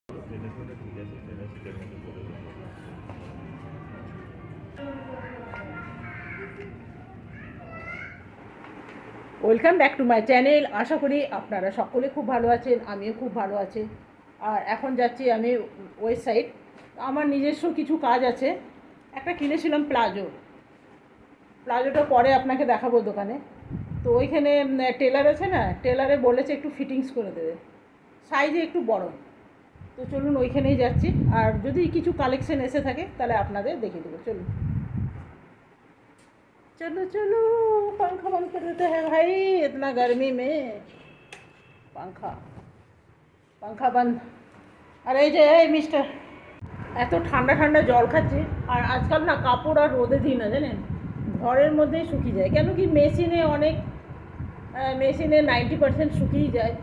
Welcome back to my channel. আশা করি আপনারা সকলে খুব ভালো আছেন, আমিও খুব ভালো আছি। আর এখন যাচ্ছি আমি ওয়েস্ট সাইড। আমার নিজস্ব কিছু কাজ আছে। একটা কিনেছিলাম প্লাজোটা পরে আপনাকে দেখাবো দোকানে। তো ওইখানে টেলার আছে না, টেলারে বলেছে একটু ফিটিংস করে দেবে, সাইজে একটু বড়। তো চলুন ওইখানেই যাচ্ছি, আর যদি কিছু কালেকশন এসে থাকে তাহলে আপনাদের দেখিয়ে দেবো। চলুন चलो चलो, पंखा बंद कर देते हैं भाई, इतना गर्मी में पंखा पंखा बंद। अरे এই যে এই মিস্টার, এত ঠান্ডা ঠান্ডা জল খাচ্ছি। আর আজকাল না কাপড় আর রোদে দিই না, জানেন, ঘরের মধ্যেই শুকিয়ে যায়। কেন কি মেশিনে 90% শুকিয়ে যায়।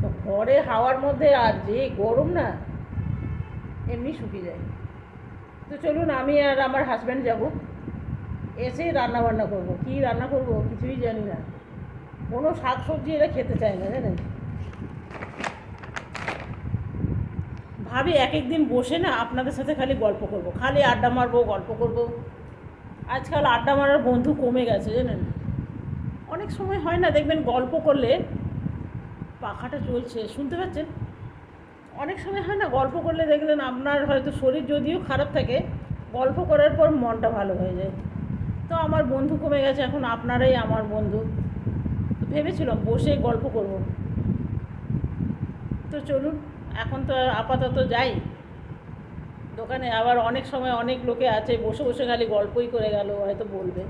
তো ঘরে হাওয়ার মধ্যে আর যে গরম না, এমনি শুকিয়ে যায়। তো চলুন আমি আর আমার হাজব্যান্ড যাব, এসে রান্না বান্না করবো। কী রান্না করবো কিছুই জানি না, কোনো শাক সবজি এরা খেতে চায় না, জানেন। ভাবি এক একদিন বসে না আপনাদের সাথে খালি গল্প করব, খালি আড্ডা মারবো, গল্প করব। আজকাল আড্ডা মারার বন্ধু কমে গেছে, জানেন। অনেক সময় হয় না, দেখবেন গল্প করলে, পাখাটা চলছে শুনতে পাচ্ছেন, অনেক সময় হয় না গল্প করলে দেখলেন আপনার হয়তো শরীর যদিও খারাপ থাকে, গল্প করার পর মনটা ভালো হয়ে যায়। তো আমার বন্ধু কমে গেছে, এখন আপনারাই আমার বন্ধু। ভেবেছিলাম বসে গল্প করব। তো চলুন এখন তো আপাতত যাই দোকানে। আবার অনেক সময় অনেক লোকে আছে বসে বসে খালি গল্পই করে গেল, হয়তো বলবে।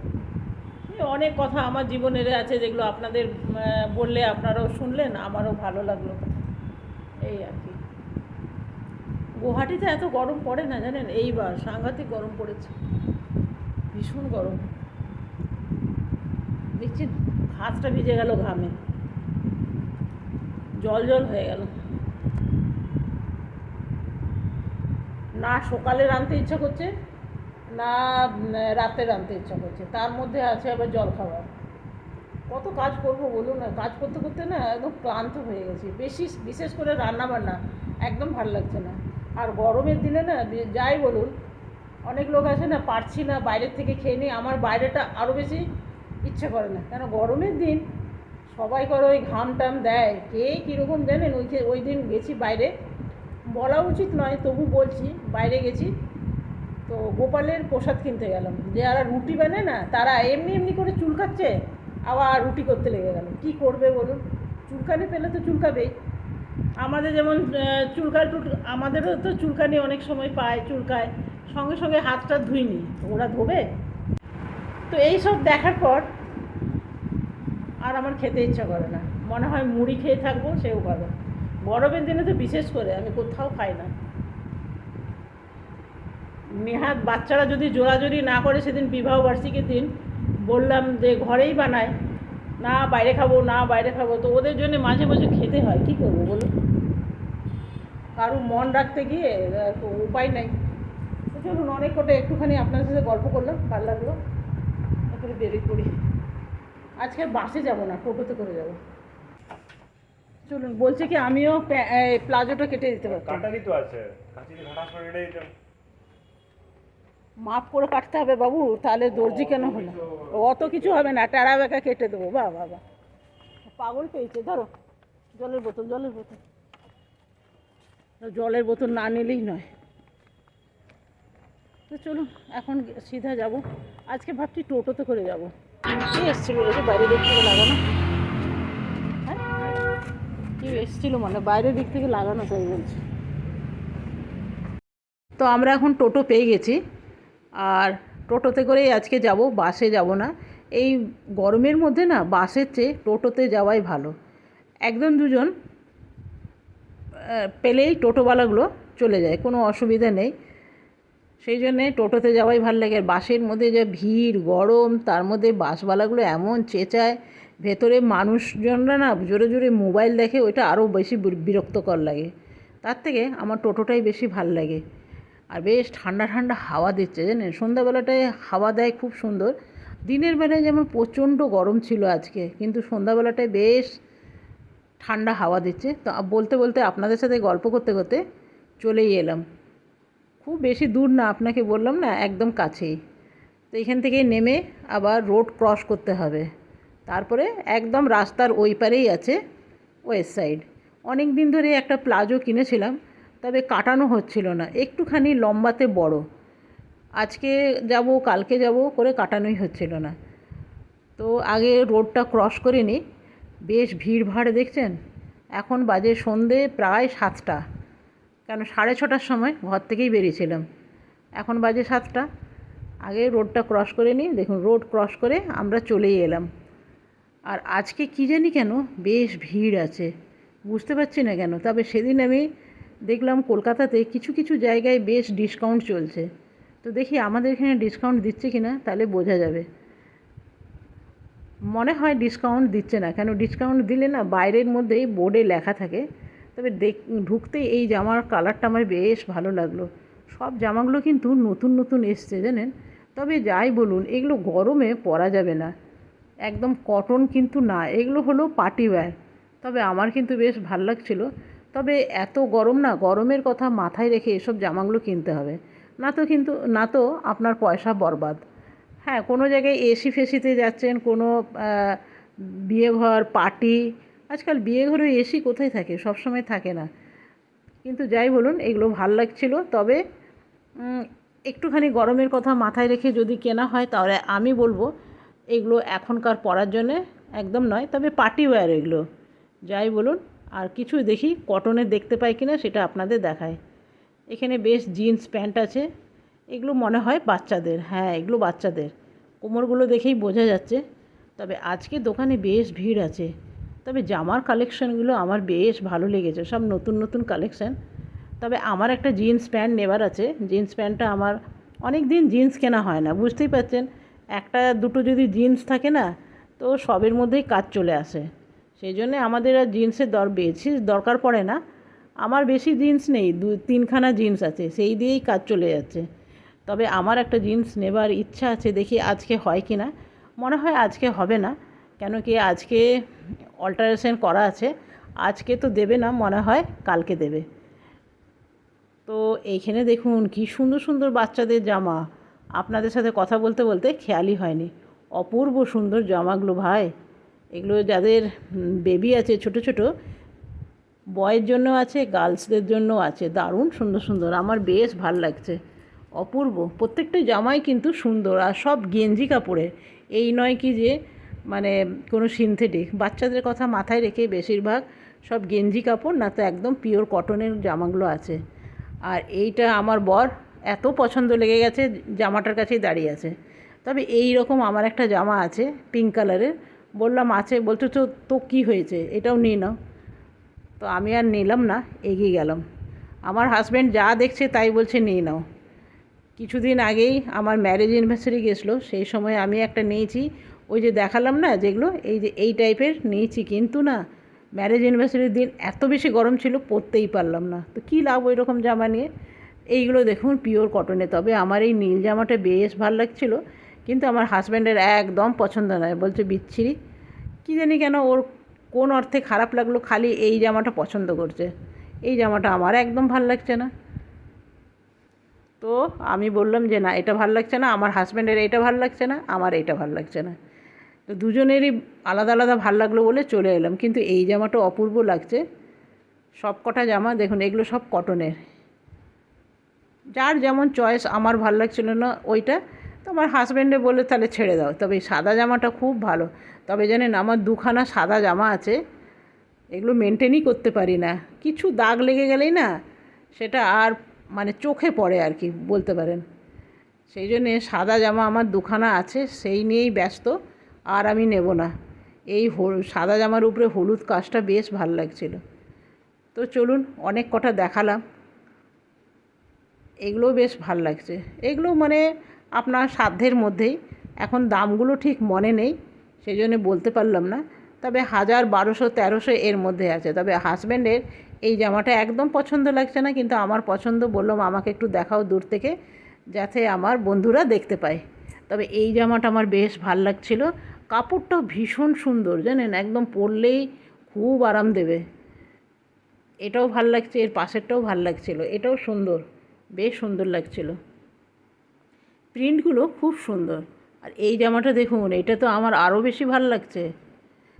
অনেক কথা আমার জীবনের আছে যেগুলো আপনাদের বললে আপনারাও শুনলেন, আমারও ভালো লাগলো, এই আর কি। গুয়াহাটিতে এত গরম পড়ে না, জানেন, এইবার সাংঘাতিক গরম পড়েছে, ভীষণ গরম। দেখছি হাতটা ভিজে গেল ঘামে, জল জল হয়ে গেল। না সকালে রাঁধতে ইচ্ছা করছে, না রাতে রাঁধতে ইচ্ছা করছে, তার মধ্যে আছে আবার জল খাবার। কত কাজ করব বলুন না, কাজ করতে করতে না একদম ক্লান্ত হয়ে গেছি। বিশেষ করে রান্না বান্না একদম ভালো লাগছে না। আর গরমের দিনে না যাই বলুন, অনেক লোক আছে না, পারছি না বাইরের থেকে খেয়ে নিই। আমার বাইরেটা আরও বেশি ইচ্ছে করে না, কেন গরমের দিন সবাই করে ওই ঘাম টাম দেয়, কে কীরকম জানেন। ওই দিন গেছি বাইরে, বলা উচিত নয় তবু বলছি, বাইরে গেছি তো গোপালের প্রসাদ কিনতে গেলাম। যারা রুটি বানায় না তারা এমনি এমনি করে চুলকাচ্ছে, আবার রুটি করতে লেগে গেল। কি করবে বলুন, চুলকানি পেলে তো চুলকাবেই। আমাদের যেমন আমাদেরও তো চুলকানি অনেক সময় পায়, চুলকায়, সঙ্গে সঙ্গে হাতটা ধুইনি, ওরা ধোবে? তো এই সব দেখার পর আর আমার খেতে ইচ্ছা করে না, মনে হয় মুড়ি খেয়ে থাকবো, সেও ভালো। গরমের দিনে তো বিশেষ করে আমি কোথাও খাই না। নেহাত বাচ্চারা যদি জোরাজোরি না করে, সেদিন বিবাহবার্ষিকীর দিন বললাম যে ঘরেই বানায়, না বাইরে খাবো, না বাইরে খাবো। তো ওদের জন্য মাঝে মাঝে খেতে হয়, কী করবো বলুন, কারো মন রাখতে গিয়ে উপায় নাই। তো চলুন অনেক কটা একটুখানি আপনার সাথে গল্প করলাম, ভালো লাগলো, তারপরে বেরিয়ে পড়ি। আজকে বাসে যাব না, টোটোতে করে যাব। চলুন, বলছে কি আমিও প্লাজোটা কেটে দিতে পারতাম। কাটারই তো আছে, কাঁচিতে ঘাটা করে এটাই তো মাপ করে কাটতে হবে বাবু, তাহলে দর্জি কেন হলো? অত কিছু হবে না, টেরা বেঁকা কেটে দেবো। বাহ বাবা, পাগল পেয়েছে। ধরো জলের বোতল, জলের বোতল না নিলেই নয়। তো চলুন এখন সিধা যাব। আজকে ভাবছি টোটোতে করে যাব। কি এসেছিলো বলছে বাইরে দিক থেকে লাগানো? হ্যাঁ কি এসেছিলো মানে বাইরের দিক থেকে লাগানো, তাই বলছি। তো আমরা এখন টোটো পেয়ে গেছি, আর টোটোতে করেই আজকে যাব, বাসে যাব না। এই গরমের মধ্যে না বাসের চেয়ে টোটোতে যাওয়াই ভালো। একজন দুজন পেলেই টোটোওয়ালাগুলো চলে যায়, কোনো অসুবিধা নেই। সেই জন্যে টোটোতে যাওয়াই ভালো লাগে। আর বাসের মধ্যে যে ভিড়, গরম, তার মধ্যে বাসওয়ালাগুলো এমন চেঁচায়, ভেতরে মানুষজনরা না জোরে জোরে মোবাইল দেখে, ওইটা আরও বেশি বিরক্তকর লাগে। তার থেকে আমার টোটোটাই বেশি ভাল লাগে। আর বেশ ঠান্ডা ঠান্ডা হাওয়া দিচ্ছে, জানেন, সন্ধ্যাবেলাটায় হাওয়া দেয় খুব সুন্দর। দিনের বেলায় যেমন প্রচণ্ড গরম ছিল আজকে, কিন্তু সন্ধ্যাবেলাটায় বেশ ঠান্ডা হাওয়া দিচ্ছে। তো বলতে বলতে আপনাদের সাথে গল্প করতে করতে চলেই এলাম। খুব বেশি দূর না, আপনাকে বললাম না, একদম কাছেই। তো এখান থেকে নেমে আবার রোড ক্রস করতে হবে, তারপরে একদম রাস্তার ওই পারেই আছে ওয়েস্ট সাইড। অনেক দিন ধরে একটা প্লাজো কিনেছিলাম, তবে কাটানো হচ্ছিল না, একটুখানি লম্বাতে বড়। আজকে যাব কালকে যাব করে কাটানোই হচ্ছিল না। তো আগে রোডটা ক্রস করে নিই। বেশ ভিড়ভাড় দেখছেন। এখন বাজে সন্ধে প্রায় 7টা, কেন 6:30টার সময় ঘর থেকেই বেরিয়েছিলাম, এখন বাজে 7টা। আগে রোডটা ক্রস করে নিই। দেখুন, রোড ক্রস করে আমরা চলেই এলাম। আর আজকে কী জানি কেন বেশ ভিড় আছে, বুঝতে পারছি না কেন। তবে সেদিন আমি দেখলাম কলকাতাতে কিছু কিছু জায়গায় বেশ ডিসকাউন্ট চলছে। তো দেখি আমাদের এখানে ডিসকাউন্ট দিচ্ছে কি না, তাহলে বোঝা যাবে। মনে হয় ডিসকাউন্ট দিচ্ছে না, কেন ডিসকাউন্ট দিলে না বাইরের মধ্যেই বোর্ডে লেখা থাকে। তবে ঢুকতেই এই জামার কালারটা আমার বেশ ভালো লাগলো। সব জামাগুলো কিন্তু নতুন নতুন এসছে জানেন। তবে যাই বলুন, এগুলো গরমে পরা যাবে না, একদম কটন কিন্তু না, এগুলো হলো পার্টি ওয়্যার। তবে আমার কিন্তু বেশ ভাল লাগছিলো। তবে এত গরম না, গরমের কথা মাথায় রেখে এসব জামাগুলো কিনতে হবে, না তো আপনার পয়সা বরবাদ। হ্যাঁ, কোনো জায়গায় এসি ফেসিতে যাচ্ছেন, কোনো বিয়েঘর পার্টি, আজকাল বিয়েঘরে এসি কোথায় থাকে, সব সময় থাকে না। কিন্তু যাই বলুন, এগুলো ভাল লাগছিল। তবে একটুখানি গরমের কথা মাথায় রেখে যদি কেনা হয়, তাহলে আমি বলবো এগুলো এখনকার পরার জন্যে একদম নয়। তবে পার্টি ওয়্যার এগুলো, যাই বলুন। আর কিছু দেখি কটনের দেখতে পাই কিনা সেটা আপনাদের দেখায়। এখানে বেশ জিন্স প্যান্ট আছে, এগুলো মনে হয় বাচ্চাদের। হ্যাঁ, এগুলো বাচ্চাদের, কোমরগুলো দেখেই বোঝা যাচ্ছে। তবে আজকে দোকানে বেশ ভিড় আছে। তবে জামার কালেকশানগুলো আমার বেশ ভালো লেগেছে, সব নতুন নতুন কালেকশান। তবে আমার একটা জিন্স প্যান্ট নেবার আছে। জিন্স প্যান্টটা আমার অনেক দিন জিন্স কেনা হয় না, বুঝতেই পারছেন। একটা দুটো যদি জিন্স থাকে না, তো সবের মধ্যেই কাজ চলে আসে। সেই জন্যে আমাদের আর জিন্সের বেশি দরকার পড়ে না। আমার বেশি জিন্স নেই, 2-3খানা জিন্স আছে, সেই দিয়েই কাজ চলে যাচ্ছে। তবে আমার একটা জিন্স নেবার ইচ্ছা আছে, দেখি আজকে হয় কি না। মনে হয় আজকে হবে না, কেন কি আজকে অল্টারেশন করা আছে। আজকে তো দেবে না, মনে হয় কালকে দেবে। তো এইখানে দেখুন কি সুন্দর সুন্দর বাচ্চাদের জামা। আপনাদের সাথে কথা বলতে বলতে খেয়ালই হয়নি, অপূর্ব সুন্দর জামাগুলো ভাই। এগুলো যাদের বেবি আছে ছোট ছোট, বয়ের জন্য আছে, গার্লসদের জন্য আছে, দারুণ সুন্দর সুন্দর, আমার বেশ ভাল লাগছে। অপূর্ব প্রত্যেকটা জামাই কিন্তু সুন্দর, আর সব গেঞ্জি কাপড়ের। এই নয় কি যে মানে কোনো সিনথেটিক। বাচ্চাদের কথা মাথায় রেখে বেশিরভাগ সব গেঞ্জি কাপড়, না তো একদম পিওর কটনের জামাগুলো আছে। আর এইটা আমার বর এত পছন্দ লেগে গেছে, জামাটার কাছেই দাঁড়িয়ে আছে। তবে এই রকম আমার একটা জামা আছে পিঙ্ক কালারের, বললাম আছে, বলছো তো কী হয়েছে, এটাও নিয়ে নাও। তো আমি আর নিলাম না, এগিয়ে গেলাম। আমার হাজব্যান্ড যা দেখছে তাই বলছে নিয়ে নাও। কিছুদিন আগেই আমার ম্যারেজ অ্যানিভার্সারি গেছিলো, সেই সময় আমি একটা নিয়েছি, ওই যে দেখালাম না যেগুলো, এই যে এই টাইপের নিয়েছি। কিন্তু না, ম্যারেজ অ্যানিভার্সারির দিন এত বেশি গরম ছিল, পরতেই পারলাম না। তো কী লাভ ওই রকম জামা নিয়ে। এইগুলো দেখুন পিওর কটনে। তবে আমার এই নীল জামাটা বেশ ভালো লাগছিলো, কিন্তু আমার হাজব্যান্ডের একদম পছন্দ নয়, বলছে বিচ্ছিরি। কী জানি কেন ওর কোন অর্থে খারাপ লাগলো, খালি এই জামাটা পছন্দ করছে। এই জামাটা আমার একদম ভাল লাগছে না। তো আমি বললাম যে না, এটা ভাল লাগছে না, আমার হাজব্যান্ডের এটা ভাল লাগছে না, আমার এটা ভাল লাগছে না। তো দুজনেরই আলাদা আলাদা ভাল লাগলো বলে চলে এলাম। কিন্তু এই জামাটা অপূর্ব লাগছে। সব কটা জামা দেখুন, এগুলো সব কটনের। যার যেমন চয়েস, আমার ভাল লাগছিল না ওইটা, তো আমার হাজব্যান্ডে বলে তাহলে ছেড়ে দাও। তবে এই সাদা জামাটা খুব ভালো। তবে জানেন, আমার 2খানা সাদা জামা আছে, এগুলো মেনটেনই করতে পারি না। কিছু দাগ লেগে গেলেই না সেটা আর মানে চোখে পড়ে আর কি বলতে পারেন। সেই জন্যে সাদা জামা আমার 2খানা আছে, সেই নিয়েই ব্যস্ত। আর আমি নেব না। এই সাদা জামার উপরে হলুদ কাজটা বেশ ভাল লাগছিল। তো চলুন, অনেক কটা দেখালাম, এগুলোও বেশ ভাল লাগছে। এগুলো মানে আপনার সাধ্যের মধ্যেই। এখন দামগুলো ঠিক মনে নেই, সেই জন্য বলতে পারলাম না। তবে 1000, 1200, 1300 এর মধ্যে আছে। তবে হাজব্যান্ডের এই জামাটা একদম পছন্দ লাগছে না, কিন্তু আমার পছন্দ। বললাম আমাকে একটু দেখাও দূর থেকে, যাতে আমার বন্ধুরা দেখতে পায়। তবে এই জামাটা আমার বেশ ভাল লাগছিল। কাপড়টাও ভীষণ সুন্দর জানেন, একদম পরলেই খুব আরাম দেবে। এটাও ভাল লাগছে, এর পাশেরটাও ভাল লাগছিল, এটাও সুন্দর, বেশ সুন্দর লাগছিল, প্রিন্টগুলো খুব সুন্দর। আর এই জামাটা দেখুন, এটা তো আমার আরও বেশি ভাল লাগছে।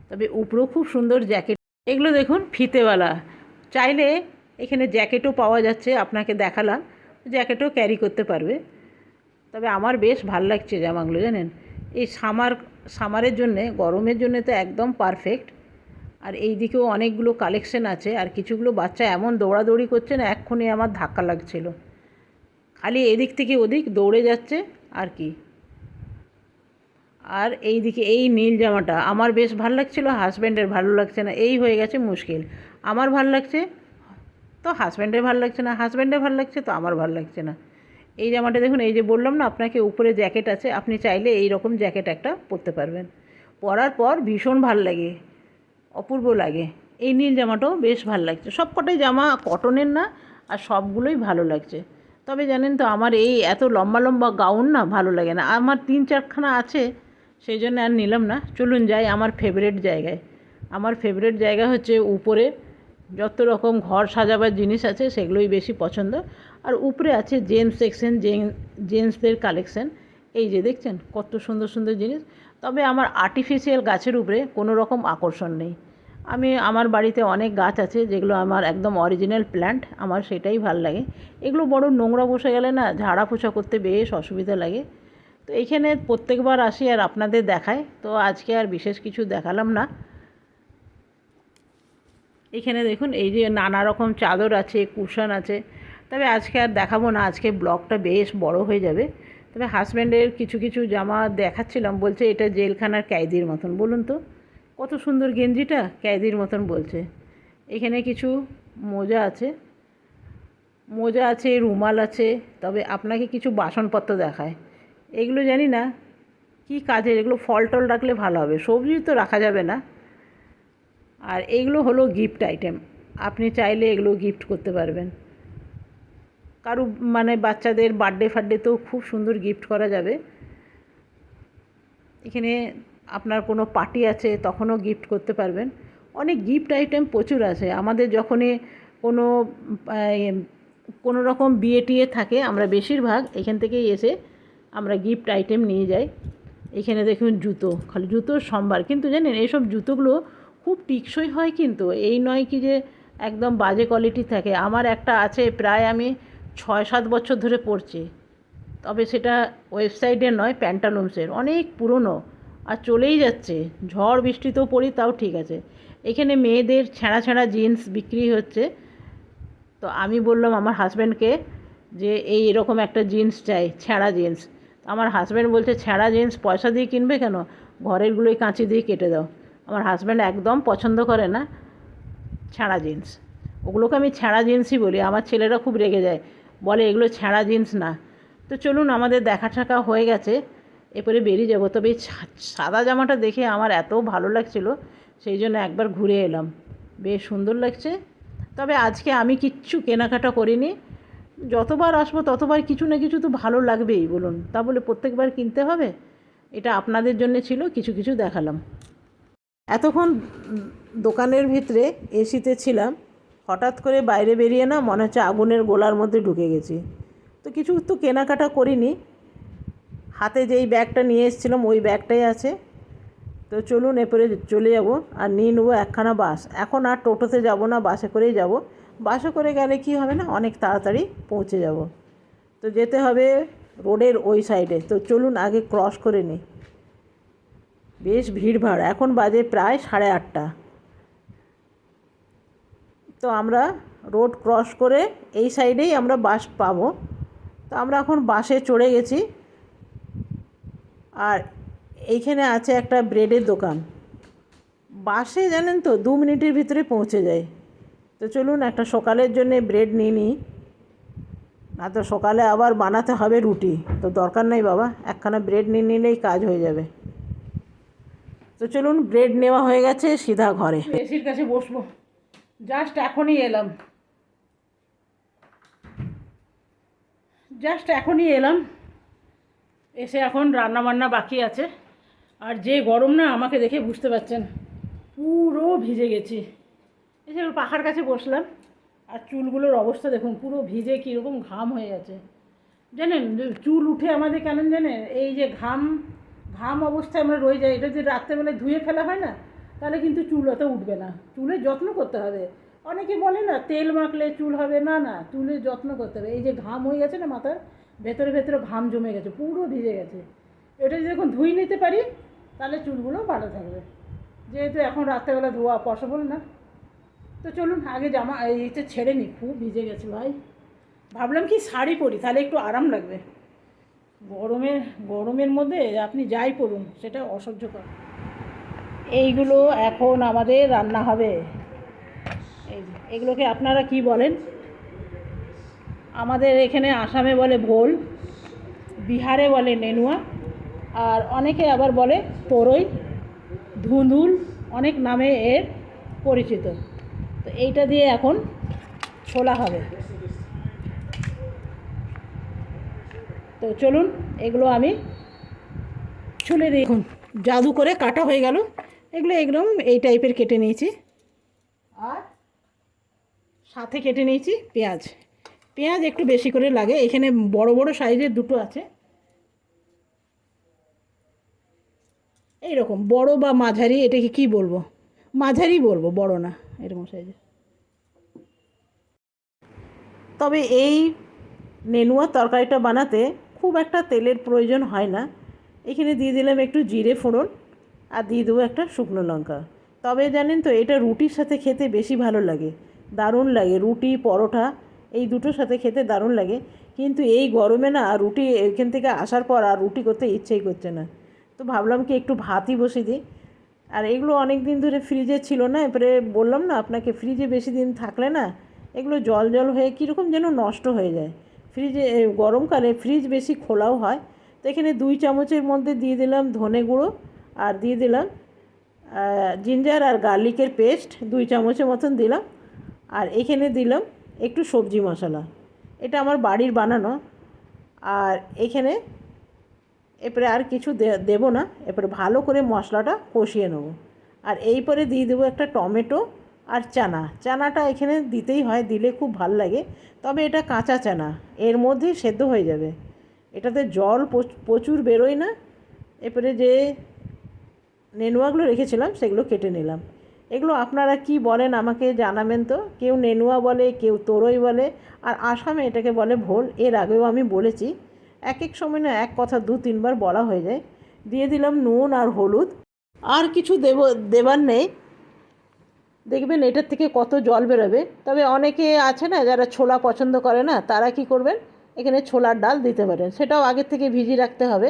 তবে উপরেও খুব সুন্দর জ্যাকেট, এগুলো দেখুন ফিতেওয়ালা, চাইলে এখানে জ্যাকেটও পাওয়া যাচ্ছে, আপনাকে দেখালাম, জ্যাকেটও ক্যারি করতে পারবে। তবে আমার বেশ ভাল লাগছে জামাগুলো, জানেন, এই সামারের জন্যে, গরমের জন্যে তো একদম পারফেক্ট। আর এই দিকেও অনেকগুলো কালেকশন আছে, আর কিছুগুলো বাচ্চা এমন দৌড়াদৌড়ি করছে না, এক্ষুনি আমার ধাক্কা লাগছিল, খালি এদিক থেকে ওদিক দৌড়ে যাচ্ছে আর কি। আর এই দিকে এই নীল জামাটা আমার বেশ ভালো লাগছিলো, হাজব্যান্ডের ভালো লাগছে না, এই হয়ে গেছে মুশকিল। আমার ভাল লাগছে তো হাজব্যান্ডের ভালো লাগছে না, হাজব্যান্ডের ভালো লাগছে তো আমার ভালো লাগছে না। এই জামাটা দেখুন, এই যে বললাম না আপনাকে উপরে জ্যাকেট আছে, আপনি চাইলে এই রকম জ্যাকেট একটা পরতে পারবেন, পরার পর ভীষণ ভাল লাগে, অপূর্ব লাগে। এই নীল জামাটাও বেশ ভালো লাগছে, সব কটাই জামা কটনের না, আর সবগুলোই ভালো লাগছে। তবে জানেন তো, আমার এই এত লম্বা লম্বা গাউন না ভালো লাগে না, আমার 3-4খানা আছে, সেই জন্য আর নিলাম না। চলুন যাই আমার ফেভারিট জায়গায়। আমার ফেভারিট জায়গা হচ্ছে উপরে, যত রকম ঘর সাজাবার জিনিস আছে সেগুলোই বেশি পছন্দ। আর উপরে আছে জেন্টস সেকশন, জেন্টসদের কালেকশন, এই যে দেখছেন কত সুন্দর সুন্দর জিনিস। তবে আমার আর্টিফিশিয়াল গাছের উপরে কোনো রকম আকর্ষণ নেই। আমার বাড়িতে অনেক গাছ আছে যেগুলো আমার একদম অরিজিনাল প্ল্যান্ট, আমার সেটাই ভাল লাগে। এগুলো বড় নোংরা বসে গেলে না ঝাড়া পোছা করতে বেশ অসুবিধা লাগে। তো এইখানে প্রত্যেকবার আসি আর আপনাদের দেখাই, তো আজকে আর বিশেষ কিছু দেখালাম না। এখানে দেখুন এই যে নানা রকম চাদর আছে, কুশন আছে। তবে আজকে আর দেখাবো না, আজকে ব্লগটা বেশ বড় হয়ে যাবে। তবে হাজব্যান্ডের কিছু কিছু জামা দেখাচ্ছিলাম, বলছে এটা জেলখানার ক্যাদির মতন। বলুন তো কত সুন্দর গেঞ্জিটা, ক্যাদির মতন বলছে। এখানে কিছু মোজা আছে, রুমাল আছে। তবে আপনাকে কিছু বাসনপত্র দেখায়, এগুলো জানি না কী কাজের, এগুলো ফল টল রাখলে ভালো হবে, সবজি তো রাখা যাবে না। আর এইগুলো হলো গিফট আইটেম, আপনি চাইলে এগুলো গিফট করতে পারবেন কারু, মানে বাচ্চাদের বার্থডেতেও খুব সুন্দর গিফট করা যাবে। এখানে আপনার কোনো পার্টি আছে তখনও গিফট করতে পারবেন। অনেক গিফট আইটেম প্রচুর আছে। আমাদের যখনই কোনো কোনো রকম বিয়ে টিয়ে থাকে, আমরা বেশিরভাগ এখান থেকেই এসে আমরা গিফট আইটেম নিয়ে যাই। এখানে দেখুন জুতো, খালি জুতোর সম্ভার। কিন্তু জানেন এইসব জুতোগুলো খুব টিকসই হয়, কিন্তু এই নয় কি যে একদম বাজে কোয়ালিটি থাকে। আমার একটা আছে, প্রায় আমি 6-7 বছর ধরে পরছি। তবে সেটা ওয়েবসাইটের নয়, প্যান্টালুন্সের, অনেক পুরনো, আর চলেই যাচ্ছে। ঝড় বৃষ্টিতেও পরি তাও ঠিক আছে। এখানে মেয়েদের ছেঁড়া ছেঁড়া জিন্স বিক্রি হচ্ছে। তো আমি বললাম আমার হাজব্যান্ডকে যে এরকম একটা জিন্স চাই, ছেঁড়া জিন্স। আমার হাজব্যান্ড বলছে ছেঁড়া জিন্স পয়সা দিয়ে কিনবে কেন, ঘরেরগুলোই কাঁচি দিয়ে কেটে দাও। আমার হাজব্যান্ড একদম পছন্দ করে না ছেঁড়া জিন্স, ওগুলোকে আমি ছেঁড়া জিন্সই বলি। আমার ছেলেরা খুব রেগে যায়, বলে এগুলো ছেঁড়া জিন্স না। তো চলুন, আমাদের দেখা টাকা হয়ে গেছে, এরপরে বেরিয়ে যাবো। তবে এই সাদা জামাটা দেখে আমার এত ভালো লাগছিলো, সেই জন্য একবার ঘুরে এলাম, বেশ সুন্দর লাগছে। তবে আজকে আমি কিচ্ছু কেনাকাটা করিনি, যতবার আসবো ততবার কিছু না কিছু তো ভালো লাগবেই, বলুন, তা বলে প্রত্যেকবার কিনতে হবে? এটা আপনাদের জন্য ছিল, কিছু কিছু দেখালাম। এতক্ষণ দোকানের ভিতরে এসিতে ছিলাম, হঠাৎ করে বাইরে বেরিয়ে না মনে হচ্ছে আগুনের গোলার মধ্যে ঢুকে গেছি। তো কিছু তো কেনাকাটা করিনি, হাতে যেই ব্যাগটা নিয়ে এসেছিলাম ওই ব্যাগটাই আছে। তো চলুন এরপরে চলে যাব, আর নিয়ে নেবো একখানা বাস। এখন আর টোটোতে যাব না, বাসে করেই যাব। বাসে করে গেলে কি হবে না, অনেক তাড়াতাড়ি পৌঁছে যাব। তো যেতে হবে রোডের ওই সাইডে। তো চলুন আগে ক্রস করে নিই, বেশ ভিড়ভাড়, এখন বাজে প্রায় 8:30। তো আমরা রোড ক্রস করে এই সাইডেই আমরা বাস পাবো। তো আমরা এখন বাসে চড়ে গেছি, আর এইখানে আছে একটা ব্রেডের দোকান। বাসে জানেন তো 2 মিনিটের ভিতরে পৌঁছে যায়। তো চলুন একটা সকালের জন্য ব্রেড নিয়ে নিই, না তো সকালে আবার বানাতে হবে রুটি, তো দরকার নেই বাবা, একখানা ব্রেড নিয়ে নিলেই কাজ হয়ে যাবে। তো চলুন, ব্রেড নেওয়া হয়ে গেছে, সিধা ঘরে। এসির কাছে বসবো, জাস্ট এখনই এলাম, এসে এখন রান্না বান্না বাকি আছে। আর যে গরম না, আমাকে দেখে বুঝতে পারছেন পুরো ভিজে গেছি। এসে পাখার কাছে বসলাম, আর চুলগুলোর অবস্থা দেখুন, পুরো ভিজে কীরকম ঘাম হয়ে গেছে। জানেন চুল উঠে আমাদের কেন জানেন, এই যে ঘাম ঘাম অবস্থায় আমরা রয়ে যাই, এটা যদি রাত্রেবেলায় ধুয়ে ফেলা হয় না, তাহলে কিন্তু চুল অত উঠবে না। চুলের যত্ন করতে হবে। অনেকে বলে না তেল মাখলে চুল হবে, না না, চুলের যত্ন করতে হবে। এই যে ঘাম হয়ে গেছে না মাথার ভেতরে ভেতরে ঘাম জমে গেছে, পুরো ভিজে গেছে। এটা যদি এখন ধুয়ে নিতে পারি তাহলে চুলগুলো ভালো থাকবে, যেহেতু এখন রাত্রেবেলা ধোয়া পসিবল না। তো চলুন আগে জামা এইটা ছেড়ে নিই, খুব ভিজে গেছে ভাই। ভাবলাম কি শাড়ি পরি, তাহলে একটু আরাম লাগবে। গরমের মধ্যে আপনি যাই পরুন সেটা অসহ্যকর। এইগুলো এখন আমাদের রান্না হবে। এই যে এগুলোকে আপনারা কি বলেন? আমাদের এখানে আসামে বলে ভোল, বিহারে বলে নেনুয়া, আর অনেকে আবার বলে তরই, ধুঁধুল, অনেক নামে এর পরিচিত। তো এইটা দিয়ে এখন ছোলা হবে। তো চলুন এগুলো আমি ছুলে দিই। এখন জাদু করে কাটা হয়ে গেল। এগুলো একদম এই টাইপের কেটে নিয়েছি, আর সাথে কেটে নিয়েছি পেঁয়াজ। পেঁয়াজ একটু বেশি করে লাগে, এখানে বড় বড় সাইজের দুটো আছে, এইরকম বড় বা মাঝারি, এটাকে কি বলবো, মাঝারি বলবো, বড় না, এরকম সাইজের। তবে এই নেনুয়ার তরকারিটা বানাতে খুব একটা তেলের প্রয়োজন হয় না। এখানে দিয়ে দিলাম একটু জিরে ফোড়ন, আর দিয়ে দেবো একটা শুকনো লঙ্কা। তবে জানেন তো, এটা রুটির সাথে খেতে বেশি ভালো লাগে, দারুণ লাগে। রুটি পরোটা এই দুটোর সাথে খেতে দারুণ লাগে। কিন্তু এই গরমে না রুটি, এখান থেকে আসার পর আর রুটি করতে ইচ্ছেই করছে না। তো ভাবলাম কি একটু ভাতই বসিয়ে দিই। আর এগুলো অনেক দিন ধরে ফ্রিজে ছিল না, এবারে বললাম না আপনাকে, ফ্রিজে বেশি দিন থাকলে না এগুলো জল জল হয়ে কীরকম যেন নষ্ট হয়ে যায়। ফ্রিজে গরমকালে ফ্রিজ বেশি খোলাও হয়। তো এখানে 2 চামচের মধ্যে দিয়ে দিলাম ধনে গুঁড়ো, আর দিয়ে দিলাম জিঞ্জার আর গার্লিকের পেস্ট 2 চামচের মতন দিলাম। আর এখানে দিলাম একটু সবজি মশলা, এটা আমার বাড়ির বানানো। আর এখানে এরপরে আর কিছু দেবো না, এরপরে ভালো করে মশলাটা কষিয়ে নেবো। আর এই পরে দিয়ে দেবো একটা টমেটো আর চানাটা এখানে দিতেই হয়, দিলে খুব ভাল লাগে। তবে এটা কাঁচা চানা, এর মধ্যেই সেদ্ধ হয়ে যাবে, এটাতে জল প্রচুর বেরোয় না। এরপরে যে নেনুয়াগুলো রেখেছিলাম সেগুলো কেটে নিলাম। এগুলো আপনারা কি বলেন আমাকে জানাবেন তো। কেউ নেনুয়া বলে, কেউ তরই বলে, আর আসামে এটাকে বলে ভোল। এর আগেও আমি বলেছি, এক এক সময় না এক কথা 2-3 বার বলা হয়ে যায়। দিয়ে দিলাম নুন আর হলুদ, আর কিছু দেবার নেই। দেখবেন এটার থেকে কত জল বেরোবে। তবে অনেকে আছে না যারা ছোলা পছন্দ করে না, তারা কি করবেন, এখানে ছোলার ডাল দিতে পারেন, সেটাও আগের থেকে ভিজিয়ে রাখতে হবে।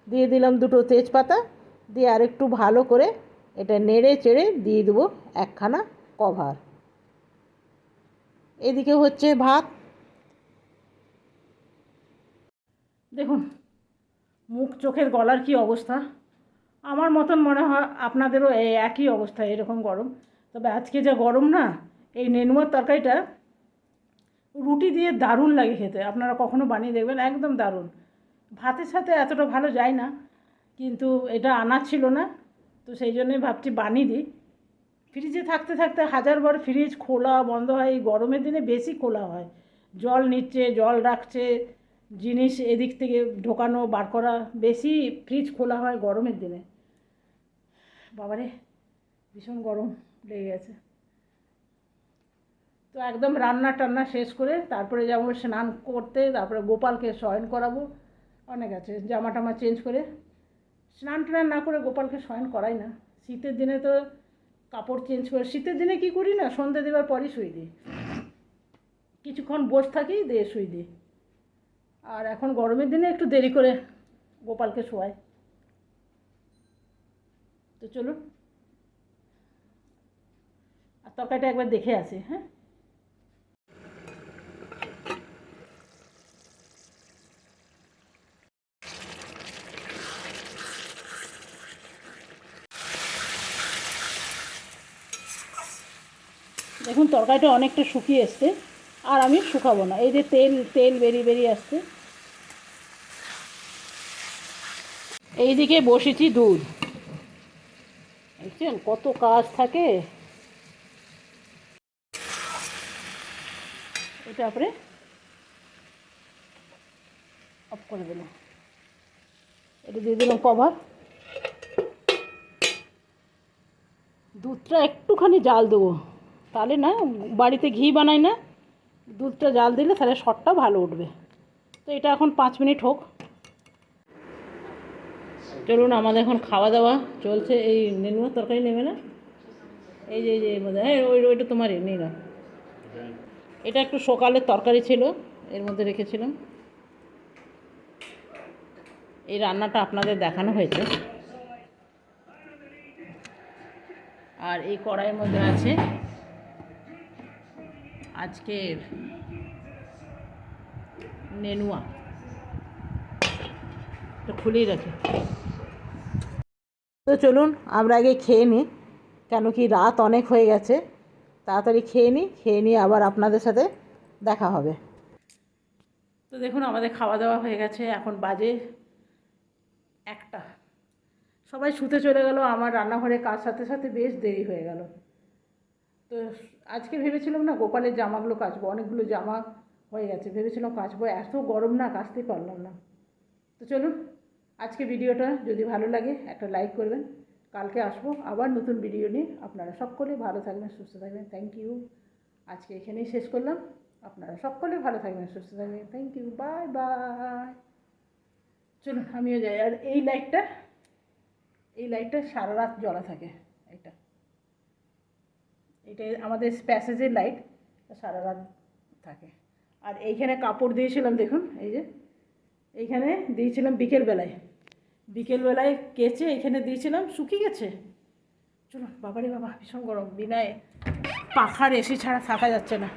দিয়ে দিলাম 2টো তেজপাতা, দিয়ে আরেকটু ভালো করে এটা নেড়ে চেড়ে দিয়ে দেবো একখানা কভার। এদিকে হচ্ছে ভাত। দেখুন মুখ চোখের গলার কি অবস্থা, আমার মতন মনে হয় আপনাদেরও একই অবস্থা, এরকম গরম। তবে আজকে যা গরম না, এই নেনুয়ার তরকারিটা রুটি দিয়ে দারুণ লাগে খেতে। আপনারা কখনো বানিয়ে দেখবেন, একদম দারুণ। ভাতের সাথে এতটা ভালো যায় না, কিন্তু এটা আনা ছিল না, তো সেই জন্যই ভাবছি বানিয়ে দিই। ফ্রিজে থাকতে থাকতে হাজারবার ফ্রিজ খোলা বন্ধ হয়, এই গরমের দিনে বেশি খোলা হয়। জল নিচ্ছে, জল রাখছে, জিনিস এদিক থেকে ঢোকানো বার করা, বেশি ফ্রিজ খোলা হয় গরমের দিনে। বাবারে ভীষণ গরম লেগে গেছে। তো একদম রান্না টান্না শেষ করে তারপরে যাবো স্নান করতে, তারপরে গোপালকে শয়ন করাবো। অনেক আছে, জামা টামা চেঞ্জ করে। স্নান টান না করে গোপালকে শয়ন করাই না। শীতের দিনে তো কাপড় চেঞ্জ করে, শীতের দিনে কি করি না, সন্ধে দেওয়ার পরই শুই দিই, কিছুক্ষণ বসে থাকি, দিয়ে শুই দিই। আর এখন গরমের দিনে একটু দেরি করে গোপালকে শোয়াই। তো চলুন আর তরকারিটা একবার দেখে আসি। হ্যাঁ, দেখুন তরকারিটা অনেকটা শুকিয়ে এসছে, আর আমি শুকাবো না। এই যে তেল তেল বেরিয়ে বেরিয়ে আসছে। এইদিকে বসেছি দুধ, দেখছেন কত কাজ থাকে। এটা আপনি অফ করে দিলাম, এটা দিয়ে দিলাম কভার। দুধটা একটুখানি জাল দেবো, তাহলে না, বাড়িতে ঘি বানাই না, দুধটা জাল দিলে তাহলে শটটা ভালো উঠবে। তো এটা এখন 5 মিনিট হোক। চলুন, আমাদের এখন খাওয়া দাওয়া চলছে। এই নেনুয়া তরকারি নেবে না? এই যে এর মধ্যে, হ্যাঁ ওইটা তোমারই, নিয়ে না। এটা একটু সকালের তরকারি ছিল, এর মধ্যে রেখেছিলাম। এই রান্নাটা আপনাদের দেখানো হয়েছে। আর এই কড়াইয়ের মধ্যে আছে আজকের নেনুয়া, তো খুলেই রাখি। তো চলুন আমরা আগে খেয়ে নিই, কেন কি রাত অনেক হয়ে গেছে। তাড়াতাড়ি খেয়ে নিই, খেয়ে নিয়ে আবার আপনাদের সাথে দেখা হবে। তো দেখুন, আমাদের খাওয়া দাওয়া হয়ে গেছে, এখন বাজে 1টা। সবাই শুতে চলে গেল, আমার রান্নাঘরে কাজ সাথে সাথে বেশ দেরি হয়ে গেল। তো আজকে ভেবেছিলাম না গোপালের জামাগুলো কাচবো, অনেকগুলো জামা হয়ে গেছে, ভেবেছিলাম কাচবো, এত গরম না, কাচতেই পারলাম না। তো চলুন, আজকে ভিডিওটা যদি ভালো লাগে একটা লাইক করবেন। কালকে আসবো আবার নতুন ভিডিও নিয়ে। আপনারা সকলে ভালো থাকবেন, সুস্থ থাকবেন। Thank you. আজকে এখানেই শেষ করলাম। আপনারা সকলে ভালো থাকবেন, সুস্থ থাকবেন। Thank you, bye bye. চলুন আমিও যাই। আর এই লাইটটা সারা রাত জ্বলা থাকে। এটা আমাদের প্যাসেজের লাইট, সারা রাত থাকে। আর এইখানে কাপড় দিয়েছিলাম, দেখুন এই যে এইখানে দিয়েছিলাম বিকেলবেলায় কেচে এখানে দিয়েছিলাম, শুকিয়ে গেছে। চলুন, বাবারে বাবা ভীষণ গরম, বিনা পাখার এসি ছাড়া থাকা যাচ্ছে না।